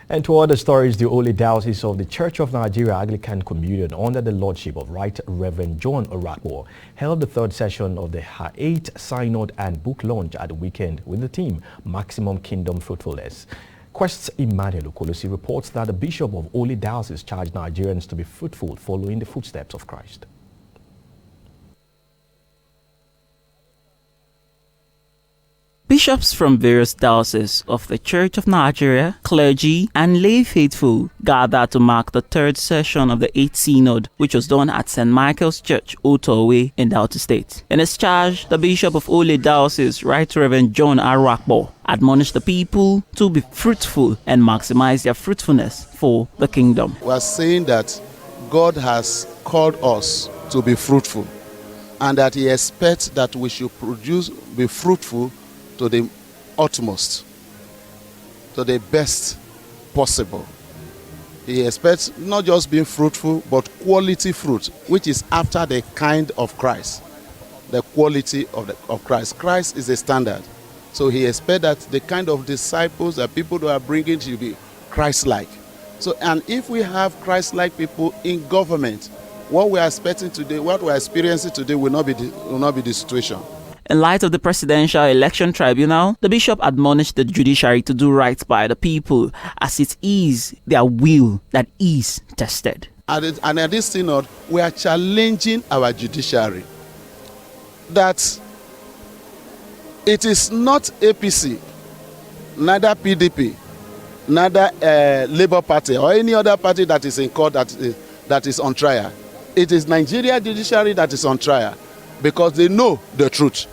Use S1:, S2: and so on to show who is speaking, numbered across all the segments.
S1: And to other stories, the Oleh Diocese of the Church of Nigeriaanglican Communion under the Lordship of Right Reverend John Oleh held the third session of the 8th Synod and book launch at the weekend with the theme Maximum Kingdom Fruitfulness. Quest's Emmanuel Okolosi reports that the Bishop of Oleh Diocese charged Nigerians to be fruitful following the footsteps of Christ.
S2: Bishops from various dioceses of the Church of Nigeria, clergy and lay faithful gathered to mark the third session of the 8th Synod, which was done at St. Michael's Church, Oleh in Delta State. In his charge, the Bishop of Oleh Diocese, Right Reverend John Oleh, admonished the people to be fruitful and maximize their fruitfulness for the kingdom.
S3: We are saying that God has called us to be fruitful and that He expects that we should be fruitful to the utmost, to the best possible. He expects not just being fruitful, but quality fruit, which is after the kind of Christ, the quality of Christ. Christ is a standard. So He expects that the kind of disciples that people who are bringing to be Christ-like. So, and if we have Christ-like people in government, what we are expecting today, what we are experiencing today will not be the situation.
S2: In light of the Presidential Election Tribunal, the bishop admonished the judiciary to do right by the people, as it is their will that is tested.
S3: And at this synod, we are challenging our judiciary that it is not APC, neither PDP, neither Labour Party or any other party that is in court that is on trial. It is Nigeria judiciary that is on trial because they know the truth.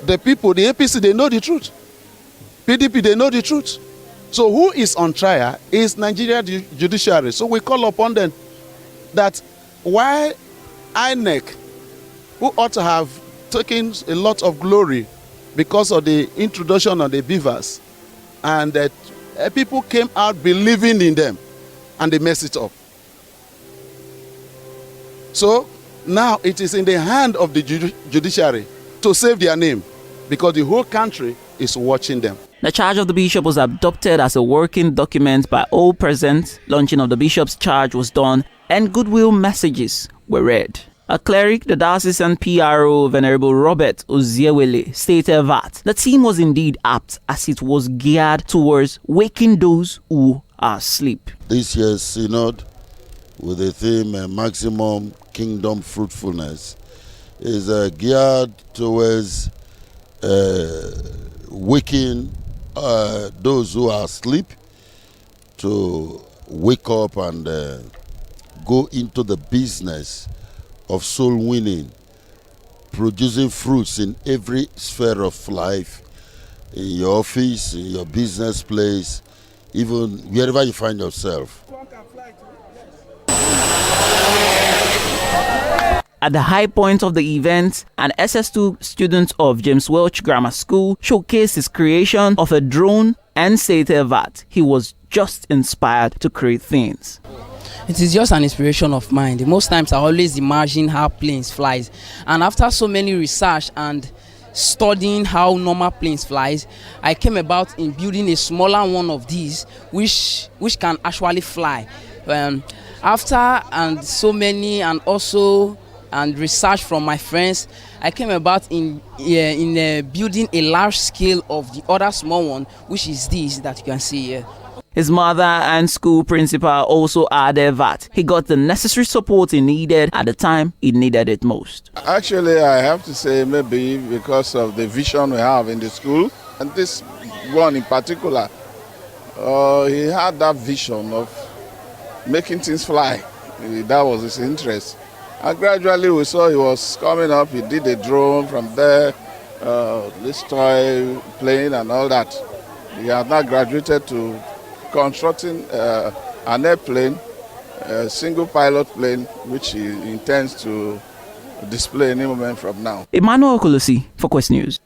S3: The people, the APC, they know the truth. PDP, they know the truth. So who is on trial is Nigeria judiciary. So we call upon them that while INEC, who ought to have taken a lot of glory because of the introduction of the beavers, and that people came out believing in them, and they messed it up. So now it is in the hand of the judiciary to save their name, because the whole country is watching them.
S2: The charge of the bishop was adopted as a working document by all present. Launching of the bishop's charge was done, and goodwill messages were read. A cleric, the diocesan PRO, Venerable Robert Oziewele, stated that the theme was indeed apt, as it was geared towards waking those who are asleep.
S4: This year's synod, with the theme Maximum Kingdom Fruitfulness, is geared towards waking those who are asleep to wake up and go into the business of soul winning, producing fruits in every sphere of life, in your office, in your business place, even wherever you find yourself.
S2: At the high point of the event, an SS2 student of James Welch Grammar School showcased his creation of a drone and stated that he was just inspired to create things.
S5: It is just an inspiration of mine. Most times I always imagine how planes flies, and after so many research and studying how normal planes flies, I came about in building a smaller one of these which can actually fly. After research from my friends, I came about in building a large scale of the other small one, which is this that you can see here.
S2: His mother and school principal also added that he got the necessary support he needed at the time he needed it most.
S6: Actually, I have to say maybe because of the vision we have in the school, and this one in particular, he had that vision of making things fly. That was his interest. And gradually we saw he was coming up. He did a drone from there, this toy plane and all that. He has now graduated to constructing an airplane, a single pilot plane, which he intends to display any moment from now.
S2: Emmanuel Okolosi for Quest News.